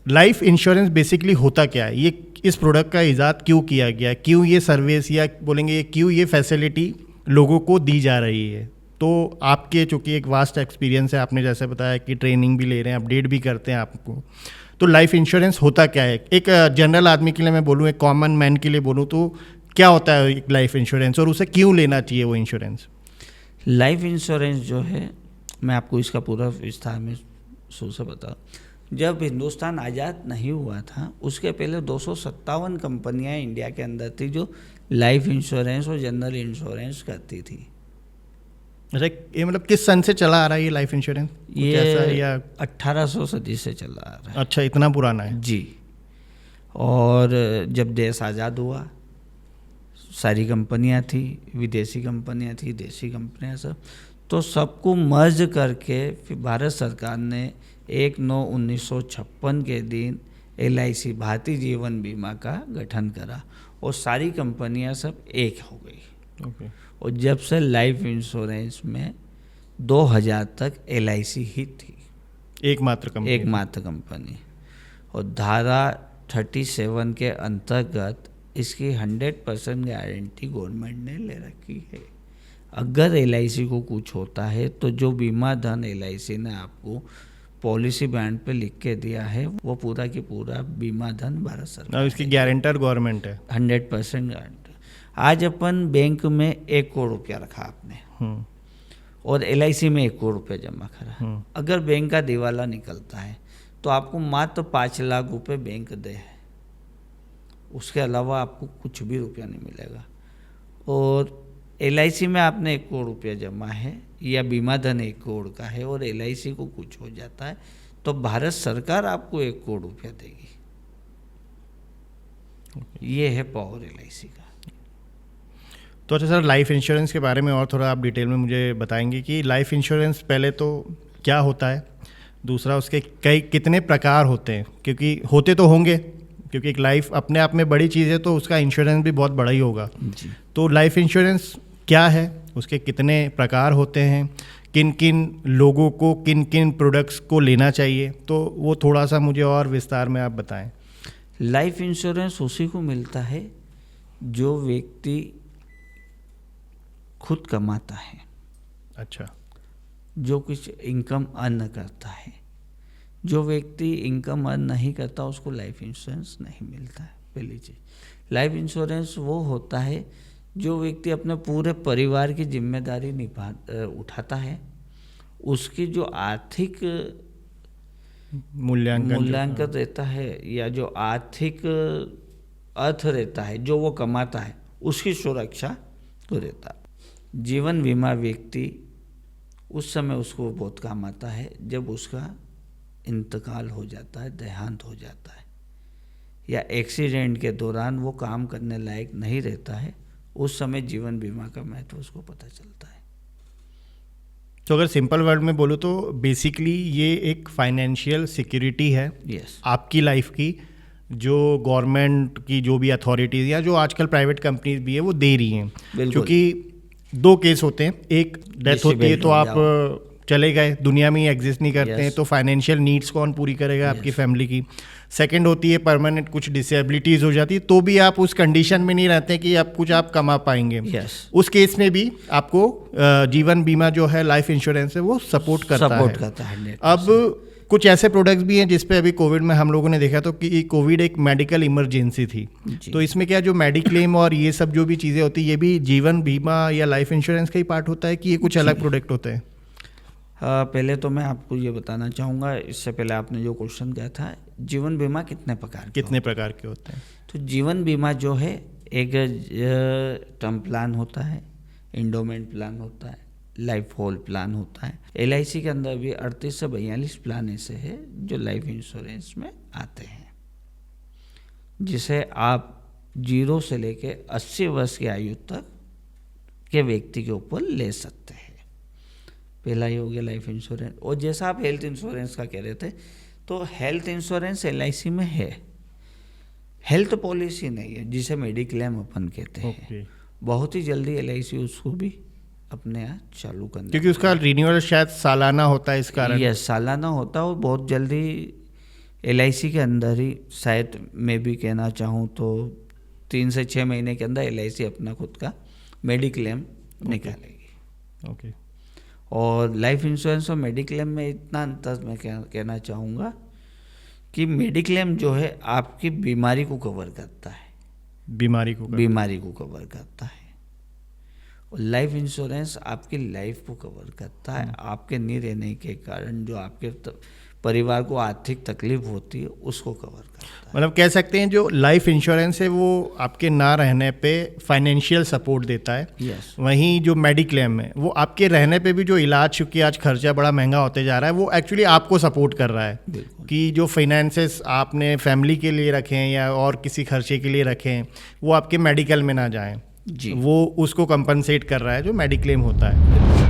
Life insurance basically होता क्या है, ये इस प्रोडक्ट का इजाद क्यों किया गया, क्यों ये सर्विस या बोलेंगे क्यों ये फैसिलिटी लोगों को दी जा रही है? तो आपके चूँकि एक वास्ट एक्सपीरियंस है, आपने जैसे बताया कि ट्रेनिंग भी ले रहे हैं, अपडेट भी करते हैं आपको, तो लाइफ इंश्योरेंस होता क्या है? एक जनरल आदमी के लिए मैं बोलूँ, एक कॉमन मैन के लिए बोलूँ तो क्या होता है एक लाइफ इंश्योरेंस और उसे क्यों लेना चाहिए वो इंश्योरेंस? लाइफ इंश्योरेंस जो है, मैं आपको इसका पूरा विस्तार में से बताऊँ। जब हिंदुस्तान आज़ाद नहीं हुआ था उसके पहले 257 कंपनियां इंडिया के अंदर थी जो लाइफ इंश्योरेंस और जनरल इंश्योरेंस करती थी। अच्छा, ये मतलब किस सन से चला आ रहा है ये लाइफ इंश्योरेंस? ये ऐसा या 1800 सदी से चला आ रहा है। अच्छा, इतना पुराना है जी। और जब देश आज़ाद हुआ सारी कंपनियां थी, विदेशी कंपनियां थी, देशी कंपनियां, सब तो सबको मर्ज करके फिर भारत सरकार ने 1/9/1956 के दिन LIC भारतीय जीवन बीमा का गठन करा और सारी कंपनियां सब एक हो गई। ओके। और जब से लाइफ इंश्योरेंस में 2000 तक LIC ही थी, एकमात्र कंपनी। और धारा 37 के अंतर्गत इसकी 100% गारंटी गवर्नमेंट ने ले रखी है। अगर LIC को कुछ होता है तो जो बीमा धन LIC ने आपको पॉलिसी बॉन्ड पे लिख के दिया है वो पूरा की पूरा बीमा धन भारत सरकार, इसकी गारंटर गवर्नमेंट है। 100% गारंटी। आज अपन बैंक में 1 करोड़ रुपया रखा आपने और LIC में 1 करोड़ रुपया जमा करा, अगर बैंक का दिवाला निकलता है तो आपको मात्र 5 लाख रुपए बैंक दे है, उसके अलावा आपको कुछ भी रुपया नहीं मिलेगा। और LIC में आपने 1 करोड़ रुपया जमा है या बीमा धन 1 करोड़ का है और LIC को कुछ हो जाता है तो भारत सरकार आपको 1 करोड़ रुपया देगी। ये है पावर LIC का। तो अच्छा सर, लाइफ इंश्योरेंस के बारे में और थोड़ा आप डिटेल में मुझे बताएंगे कि लाइफ इंश्योरेंस पहले तो क्या होता है, दूसरा उसके कितने प्रकार होते हैं, क्योंकि होते तो होंगे, क्योंकि एक लाइफ अपने आप में बड़ी चीज़ है तो उसका इंश्योरेंस भी बहुत बड़ा ही होगा जी। तो लाइफ इंश्योरेंस क्या है, उसके कितने प्रकार होते हैं, किन किन लोगों को किन किन प्रोडक्ट्स को लेना चाहिए, तो वो थोड़ा सा मुझे और विस्तार में आप बताएं। लाइफ इंश्योरेंस उसी को मिलता है जो व्यक्ति खुद कमाता है, अच्छा, जो कुछ इनकम अर्न करता है। जो व्यक्ति इनकम अर्न नहीं करता उसको लाइफ इंश्योरेंस नहीं मिलता है। पहली चीज़, लाइफ इंश्योरेंस वो होता है जो व्यक्ति अपने पूरे परिवार की जिम्मेदारी उठाता है, उसकी जो आर्थिक मूल्यांकन रहता है या जो आर्थिक अर्थ रहता है जो वो कमाता है उसकी सुरक्षा तो रहता है। जीवन बीमा व्यक्ति उस समय उसको बहुत काम आता है जब उसका इंतकाल हो जाता है, देहांत हो जाता है या एक्सीडेंट के दौरान वो काम करने लायक नहीं रहता है, उस समय जीवन बीमा का महत्व उसको पता चलता है। तो अगर सिंपल वर्ड में बोलूँ तो बेसिकली ये एक फाइनेंशियल सिक्योरिटी है आपकी लाइफ की, जो गवर्नमेंट की जो भी अथॉरिटीज़ या जो आजकल प्राइवेट कंपनीज भी है वो दे रही हैं। क्योंकि 2 केस होते हैं, एक डेथ होती है तो आप चले गए, दुनिया में ही एग्जिस्ट नहीं करते हैं, तो फाइनेंशियल नीड्स कौन पूरी करेगा आपकी फैमिली की। सेकंड होती है परमानेंट कुछ डिसेबिलिटीज़ हो जाती है तो भी आप उस कंडीशन में नहीं रहते कि आप कुछ आप कमा पाएंगे। उस केस में भी आपको जीवन बीमा जो है लाइफ इंश्योरेंस है वो सपोर्ट करता है। अब कुछ ऐसे प्रोडक्ट्स भी हैं जिस पे अभी कोविड में हम लोगों ने देखा तो कि कोविड एक मेडिकल इमरजेंसी थी, तो इसमें क्या जो मेडिक्लेम और ये सब जो भी चीज़ें होती है ये भी जीवन बीमा या लाइफ इंश्योरेंस का ही पार्ट होता है कि ये कुछ अलग प्रोडक्ट होते हैं? पहले तो मैं आपको ये बताना चाहूँगा, इससे पहले आपने जो क्वेश्चन किया था जीवन बीमा कितने प्रकार के होते हैं, तो जीवन बीमा जो है एक टर्म प्लान होता है, इंडोमेंट प्लान होता है, लाइफ होल्ड प्लान होता है। LIC के अंदर भी 38 से 42 प्लान ऐसे हैं जो लाइफ इंश्योरेंस में आते हैं, जिसे आप 0 से लेके 80 वर्ष की आयु तक के व्यक्ति के ऊपर ले सकते हैं। पहला ही हो गया लाइफ इंश्योरेंस। और जैसा आप हेल्थ इंश्योरेंस का कह रहे थे, तो हेल्थ इंश्योरेंस LIC में है, हेल्थ पॉलिसी नहीं है जिसे मेडिक्लेम अपन कहते हैं। बहुत ही जल्दी LIC उसको भी अपने यहाँ चालू करना, क्योंकि उसका रिन्यूअल शायद सालाना होता है, इस कारण। यस, सालाना होता है और बहुत जल्दी LIC के अंदर ही शायद मैं भी कहना चाहूँ तो 3 से 6 महीने के अंदर LIC अपना खुद का मेडिक्लेम निकालेगी। ओके। और लाइफ इंश्योरेंस और मेडिक्लेम में इतना अंतर मैं कहना चाहूँगा कि मेडिक्लेम जो है आपकी बीमारी को कवर करता है, बीमारी को कवर करता है, और लाइफ इंश्योरेंस आपकी लाइफ को कवर करता है। आपके नहीं रहने के कारण जो आपके परिवार को आर्थिक तकलीफ होती है उसको कवर करता है। मतलब कह सकते हैं जो लाइफ इंश्योरेंस है वो आपके ना रहने पे फाइनेंशियल सपोर्ट देता है। yes. वहीं जो मेडिक्लेम है वो आपके रहने पे भी जो इलाज, चूँकि आज खर्चा बड़ा महंगा होते जा रहा है, वो एक्चुअली आपको सपोर्ट कर रहा है कि जो फाइनेंसेस आपने फैमिली के लिए रखे हैं या और किसी खर्चे के लिए रखे हैं वो आपके मेडिकल में ना जाएं, वो उसको कंपनसेट कर रहा है जो मेडिक्लेम होता है।